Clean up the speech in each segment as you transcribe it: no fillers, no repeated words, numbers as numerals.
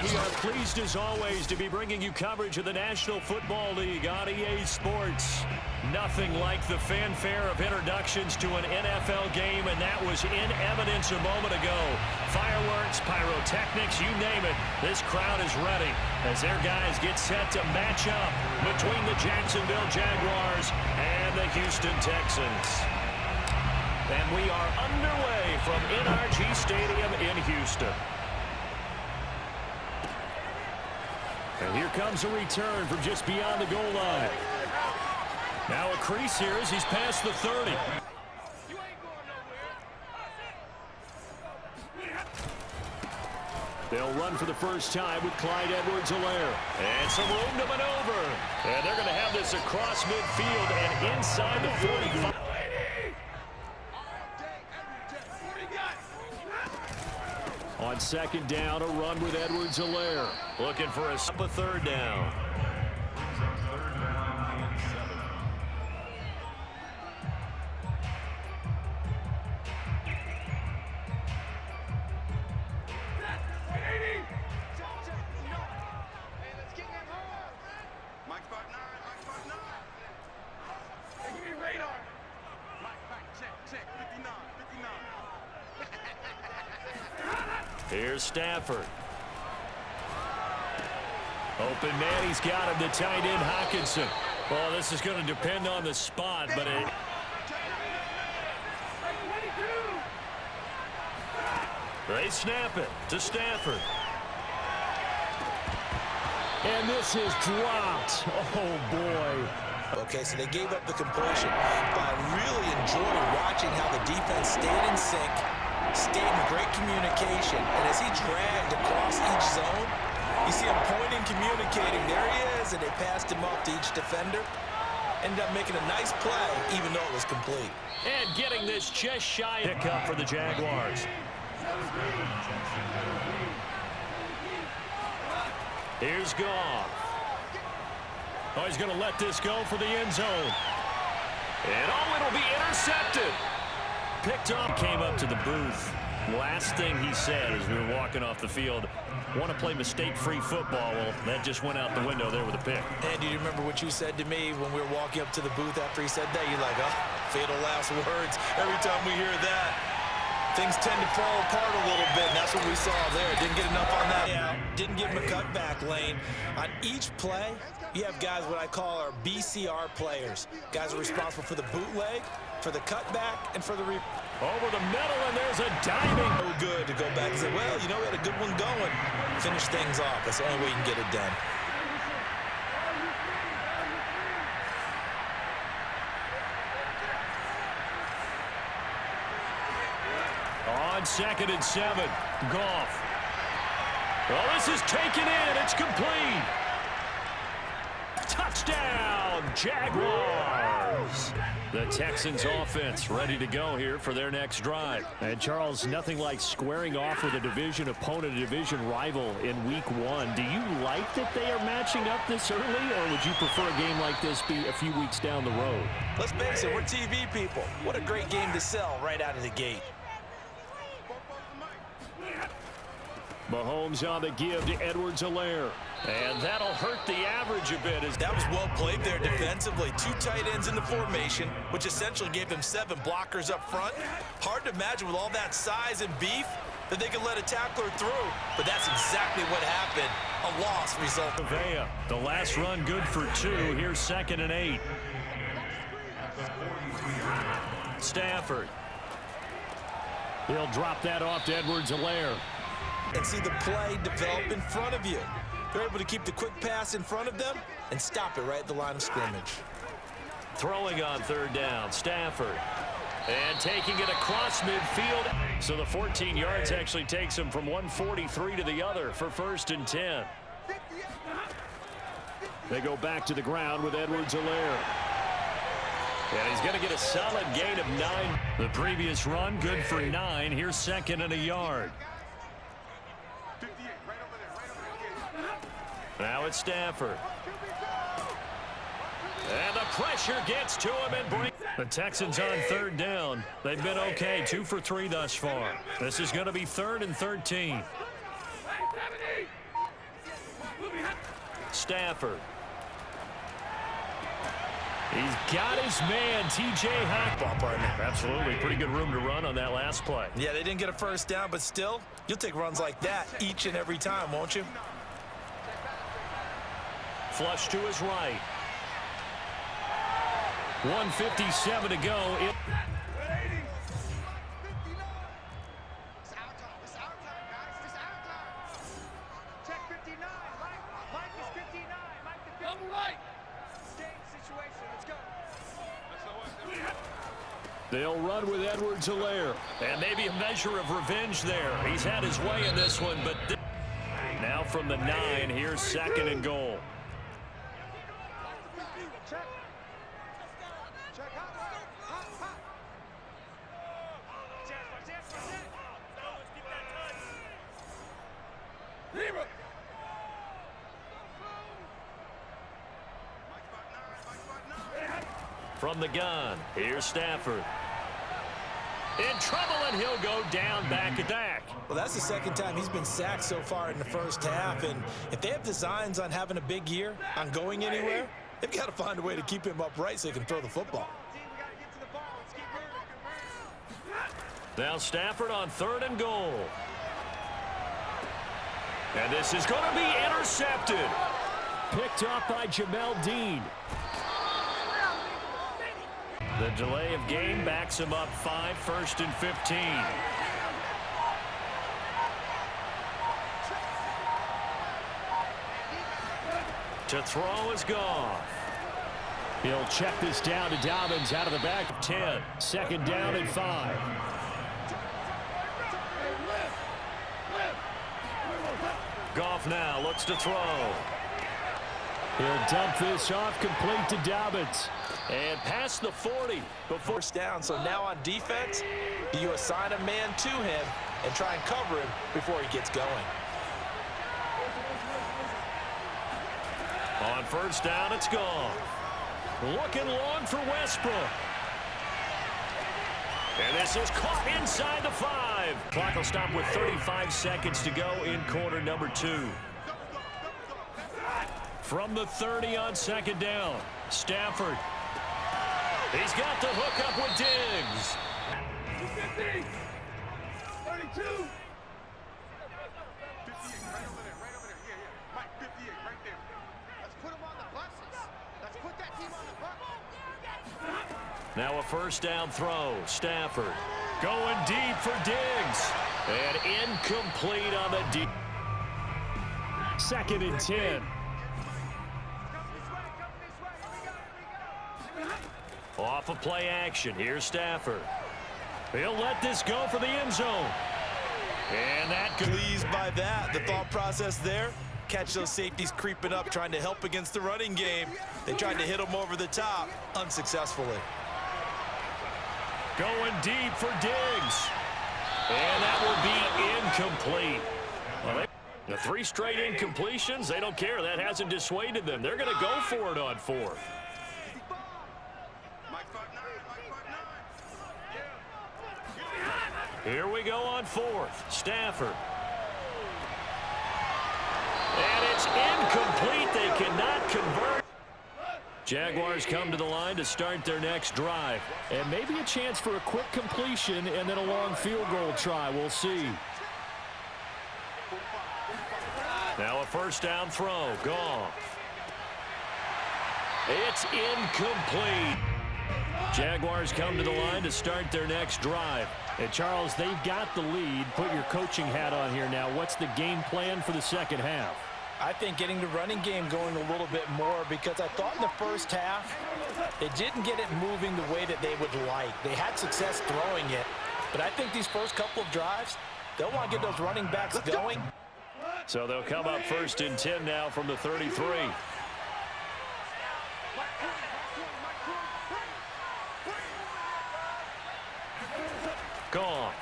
We are pleased as always to be bringing you coverage of the National Football League on EA Sports. Nothing like the fanfare of introductions to an NFL game, and that was in evidence a moment ago. Fireworks, pyrotechnics, you name it, this crowd is ready as their guys get set to match up between the Jacksonville Jaguars and the Houston Texans. And we are underway from NRG Stadium in Houston. And here comes a return from just beyond the goal line. Now a crease here as he's past the 30. They'll run for the first time with Clyde Edwards-Helaire. And some room to maneuver. And they're going to have this across midfield and inside the 45. On second down, a run with Edwards-Helaire. Looking for a third down. Here's Stafford. Open man, he's got him to tight end Hockenson. Well, this is going to depend on the spot, but it... They snap it to Stafford. And this is dropped. Oh, boy. Okay, so they gave up the completion, but I really enjoyed watching how the defense stayed in sync, stayed in great communication, and as he dragged across each zone, you see him pointing, communicating. There he is, and they passed him off to each defender. Ended up making a nice play, even though it was complete. And getting this just shy pickup for the Jaguars. Here's Goff. Oh, he's going to let this go for the end zone. And oh, it'll be intercepted. Picked up, came up to the booth. Last thing he said as we were walking off the field, want to play mistake-free football. Well, that just went out the window there with a pick. And do you remember what you said to me when we were walking up to the booth after he said that? You're like, oh, fatal last words. Every time we hear that, things tend to fall apart a little bit, and that's what we saw there. Didn't get enough on that out. Didn't give him a cutback lane. On each play, you have guys what I call our BCR players. Guys are responsible for the bootleg, for the cutback, and for the over the middle, and there's a diving. No good to go back and say, well, you know, we had a good one going. Finish things off. That's the only way you can get it done. On 2nd and 7, Goff. Well, this is taken in. It's complete. Touchdown, Jaguars. The Texans offense ready to go here for their next drive. And Charles, nothing like squaring off with a division opponent, a division rival in week 1. Do you like that they are matching up this early, or would you prefer a game like this be a few weeks down the road? Let's face it, we're TV people. What a great game to sell right out of the gate. Mahomes on the give to Edwards-Helaire. And that'll hurt the average a bit. That was well played there defensively. 2 tight ends in the formation, which essentially gave them 7 blockers up front. Hard to imagine with all that size and beef that they could let a tackler through. But that's exactly what happened. A loss result. Vea, the last run good for 2. Here's 2nd and 8. Stafford. He'll drop that off to Edwards-Helaire. And see the play develop in front of you. They're able to keep the quick pass in front of them and stop it right at the line of scrimmage. Throwing on 3rd down, Stafford. And taking it across midfield. So the 14 yards actually takes him from 143 to the other for 1st and 10. They go back to the ground with Edwards-Helaire. And he's going to get a solid gain of 9. The previous run good for 9. Here's 2nd and a yard. Now it's Stafford. And the pressure gets to him and brings the Texans on 3rd down. They've been okay, 2 for 3 thus far. This is going to be 3rd and 13. Stafford. He's got his man, T.J. Hawk. Ball partner. Absolutely. Pretty good room to run on that last play. Yeah, they didn't get a first down, but still, you'll take runs like that each and every time, won't you? Flush to his right. 1:57 to go. They'll run with Edwards-Helaire. And maybe a measure of revenge there. He's had his way in this one, but now from the 9, here's 2nd and goal. From the gun, here's Stafford. In trouble, and he'll go down back at back. Well, that's the second time he's been sacked so far in the first half, and if they have designs on having a big year, on going anywhere, they've got to find a way to keep him upright so he can throw the football. Now Stafford on 3rd and goal. And this is going to be intercepted. Picked off by Jamel Dean. The delay of game backs him up 5, 1st and 15. To throw is Goff. He'll check this down to Dobbins out of the back of 10. 2nd down and 5. Goff now looks to throw. He'll dump this off complete to Dobbins. And past the 40 before down. So now on defense, do you assign a man to him and try and cover him before he gets going? On 1st down, it's gone. Looking long for Westbrook. And this is caught inside the 5. Clock will stop with 35 seconds to go in quarter number 2. From the 30 on 2nd down, Stafford. He's got the hook up with Diggs. 250. 32. 58, right over there, Yeah. Mike, 58, right there. Let's put him on the buses. Let's put that team on the bus. Now a 1st down throw. Stafford going deep for Diggs. And incomplete on the deep. 2nd and 10. Off of play action. Here's Stafford. He'll let this go for the end zone. And that Pleased by that. The thought process there. Catch those safeties creeping up, trying to help against the running game. They tried to hit him over the top, unsuccessfully. Going deep for Diggs. And that will be incomplete. Well, the 3 straight incompletions, they don't care. That hasn't dissuaded them. They're going to go for it on 4th. Here we go on 4th. Stafford. And it's incomplete. They cannot convert. Jaguars come to the line to start their next drive. And maybe a chance for a quick completion and then a long field goal try. We'll see. Now a 1st down throw. Goff. It's incomplete. Jaguars come to the line to start their next drive. And Charles, they've got the lead. Put your coaching hat on here now. What's the game plan for the 2nd half? I think getting the running game going a little bit more, because I thought in the first half they didn't get it moving the way that they would like. They had success throwing it, but I think these first couple of drives, they'll want to get those running backs going. So they'll come up 1st and 10 now from the 33. Gone.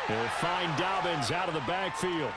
He'll find Dobbins out of the backfield.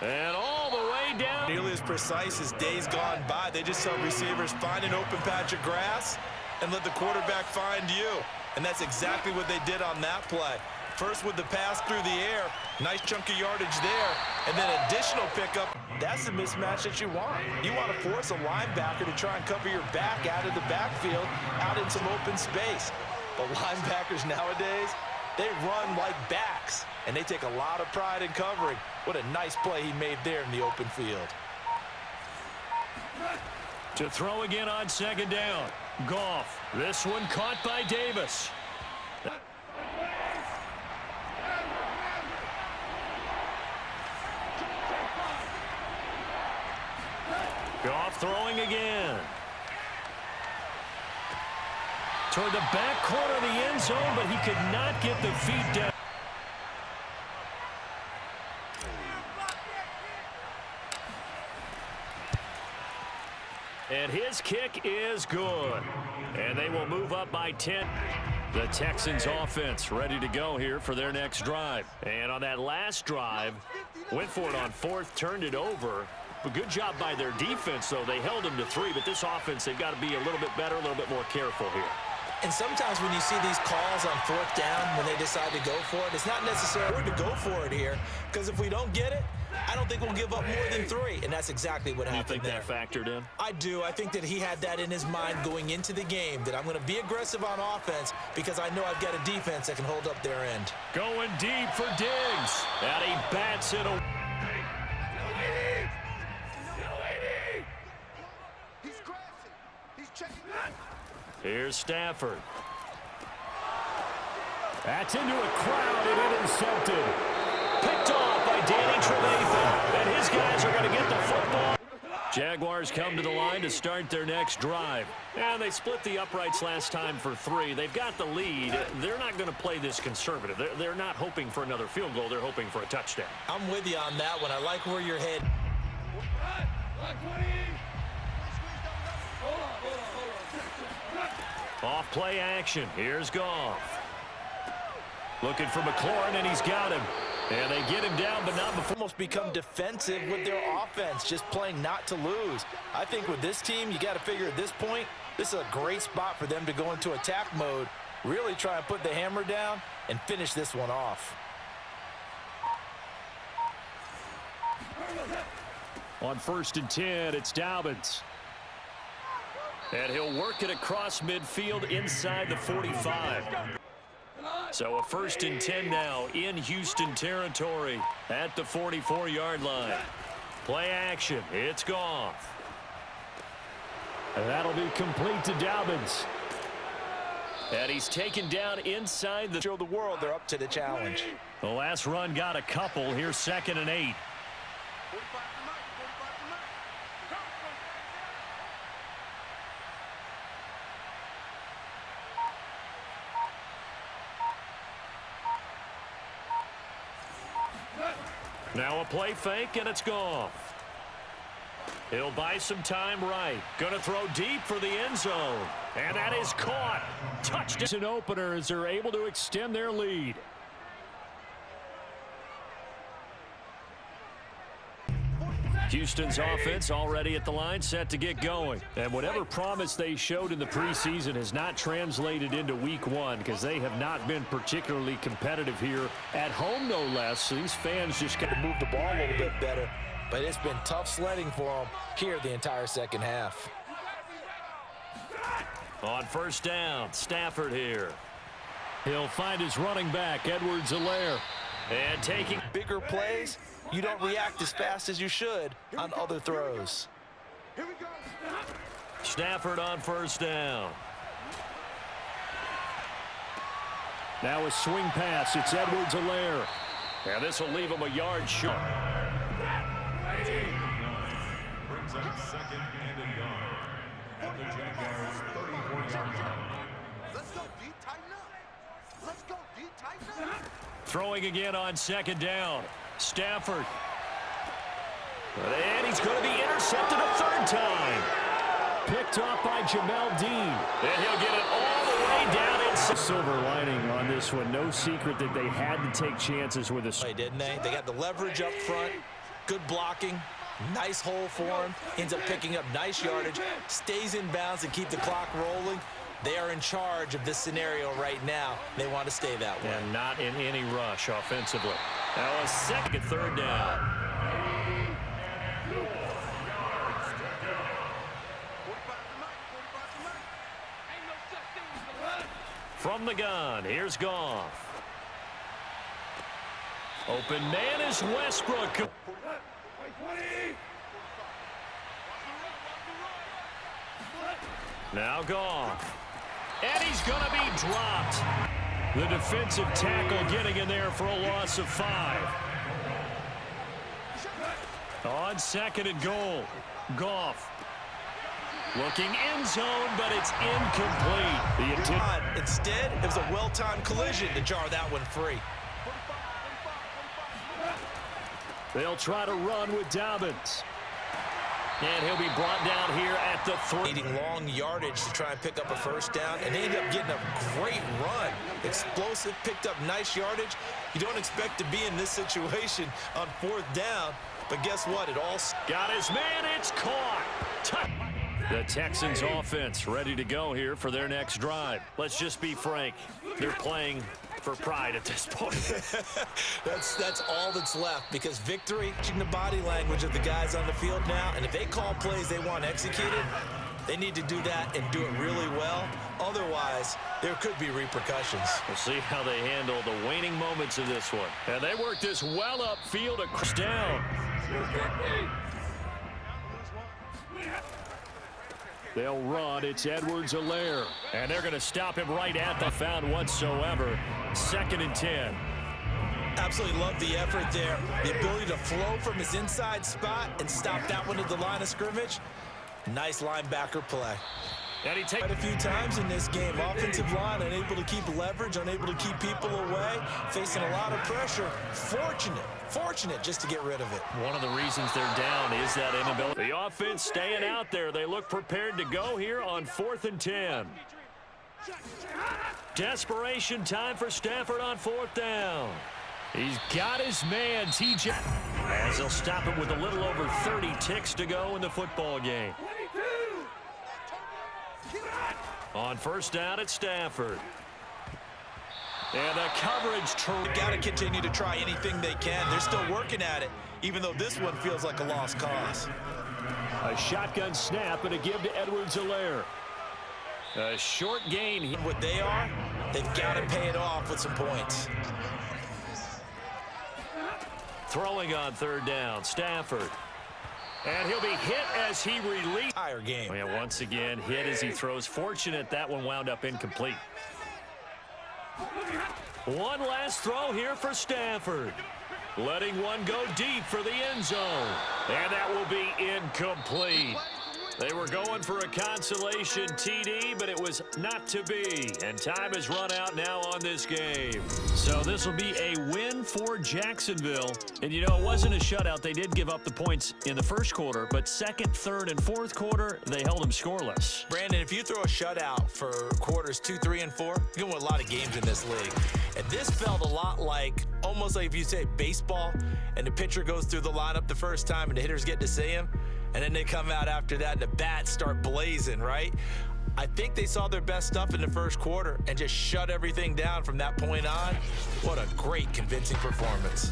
And all the way down. Nearly as precise as days gone by. They just saw receivers find an open patch of grass and let the quarterback find you. And that's exactly what they did on that play. First with the pass through the air. Nice chunk of yardage there. And then additional pickup. That's the mismatch that you want. You want to force a linebacker to try and cover your back out of the backfield, out in some open space. But linebackers nowadays, they run like backs, and they take a lot of pride in covering. What a nice play he made there in the open field. To throw again on second down. Goff. This one caught by Davis. Goff throwing again. Toward the back corner of the end zone, but he could not get the feet down. And his kick is good. And they will move up by 10. The Texans offense ready to go here for their next drive. And on that last drive, went for it on fourth, turned it over. A good job by their defense, though. They held them to 3, but this offense, they've got to be a little bit better, a little bit more careful here. And sometimes when you see these calls on fourth down, when they decide to go for it, it's not necessarily to go for it here, because if we don't get it, I don't think we'll give up more than 3, and that's exactly what happened there. You think that factored in? I do. I think that he had that in his mind going into the game, that I'm going to be aggressive on offense because I know I've got a defense that can hold up their end. Going deep for Diggs, and he bats it away. Here's Stafford. That's into a crowd and intercepted. Picked off by Danny Trevathan. And his guys are going to get the football. Jaguars come to the line to start their next drive. And they split the uprights last time for 3. They've got the lead. They're not going to play this conservative. They're not hoping for another field goal. They're hoping for a touchdown. I'm with you on that one. I like where you're headed. Off play action. Here's Goff. Looking for McLaurin, and he's got him. And they get him down, but not before. Almost become defensive with their offense, just playing not to lose. I think with this team, you got to figure at this point, this is a great spot for them to go into attack mode, really try and put the hammer down and finish this one off. On 1st and 10, it's Dobbins. And he'll work it across midfield inside the 45. So a 1st and 10 now in Houston territory at the 44-yard line. Play action. It's Goff. And that'll be complete to Dobbins. And he's taken down inside the... Show the world they're up to the challenge. The last run got a couple. Here's 2nd and 8. Now a play fake, and it's Goff. He'll buy some time right. Gonna throw deep for the end zone. And that is caught. Touchdown openers are able to extend their lead. Houston's offense already at the line, set to get going. And whatever promise they showed in the preseason has not translated into week 1 because they have not been particularly competitive here at home, no less. So these fans just got to move the ball a little bit better. But it's been tough sledding for them here the entire second half. On 1st down, Stafford here. He'll find his running back, Edwards-Helaire. And taking bigger plays, you don't react as fast as you should on other throws. Here we go. Stafford on 1st down. Now a swing pass. It's Edwards-Helaire. And this will leave him a yard short. Brings up 2nd and a yard. At the Jaguars' 34-yard line. Let's go, D. Tighten up. Let's go, D. Tighten up. Throwing again on 2nd down. Stafford. And he's going to be intercepted a 3rd time. Picked off by Jamel Dean. And he'll get it all the way down inside. Silver lining on this one. No secret that they had to take chances with a... Didn't they? They got the leverage up front. Good blocking. Nice hole for him. Ends up picking up nice yardage. Stays in bounds and keep the clock rolling. They are in charge of this scenario right now. They want to stay that way. And not in any rush offensively. Now a second third down. From the gun, here's Goff. Open man is Westbrook. Now Goff. And he's going to be dropped. The defensive tackle getting in there for a loss of 5. On second and goal, Goff. Looking end zone, but it's incomplete. Instead, it was a well-timed collision to jar that one free. They'll try to run with Dobbins. And he'll be brought down here at the 3. Needing long yardage to try and pick up a first down, and they ended up getting a great run. Explosive, picked up nice yardage. You don't expect to be in this situation on 4th down, but guess what? It all got his man. It's caught. The Texans offense ready to go here for their next drive. Let's just be frank. They're playing for pride at this point. that's all that's left, because victory, changing the body language of the guys on the field now, and if they call plays they want executed, they need to do that and do it really well. Otherwise, there could be repercussions. We'll see how they handle the waning moments of this one. And they work this well upfield across down. They'll run. It's Edwards-Helaire. And they're going to stop him right at the found whatsoever. 2nd and 10. Absolutely love the effort there. The ability to flow from his inside spot and stop that one at the line of scrimmage. Nice linebacker play. And he takes quite a few times in this game. Offensive line unable to keep leverage, unable to keep people away, facing a lot of pressure. Fortunate just to get rid of it. One of the reasons they're down is that inability. The offense staying out there. They look prepared to go here on 4th and 10. Desperation time for Stafford on 4th down. He's got his man, TJ. As he'll stop him with a little over 30 ticks to go in the football game. On 1st down, it's Stafford. And the coverage. They've got to continue to try anything they can. They're still working at it, even though this one feels like a lost cause. A shotgun snap and a give to Edwards-Helaire. A short gain. What they are, they've got to pay it off with some points. Throwing on 3rd down, Stafford. And he'll be hit as he releases. Entire game. Oh, yeah, once again, hit as he throws. Fortunate that one wound up incomplete. One last throw here for Stafford. Letting one go deep for the end zone. And that will be incomplete. They were going for a consolation TD, but it was not to be. And time has run out now on this game. So this will be a win for Jacksonville. And, you know, it wasn't a shutout. They did give up the points in the first quarter, but 2nd, 3rd, and 4th quarter, they held them scoreless. Brandon, if you throw a shutout for quarters 2, 3, and 4, you're going to win a lot of games in this league. And this felt a lot like, almost like if you say baseball, and the pitcher goes through the lineup the first time and the hitters get to see him, and then they come out after that and the bats start blazing, right? I think they saw their best stuff in the first quarter and just shut everything down from that point on. What a great, convincing performance.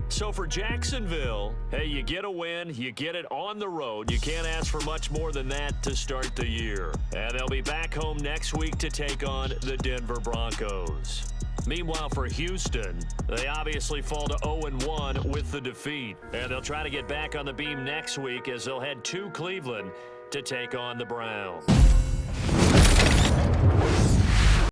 So for Jacksonville, hey, you get a win, you get it on the road. You can't ask for much more than that to start the year. And they'll be back home next week to take on the Denver Broncos. Meanwhile, for Houston, they obviously fall to 0-1 with the defeat. And they'll try to get back on the beam next week as they'll head to Cleveland to take on the Browns.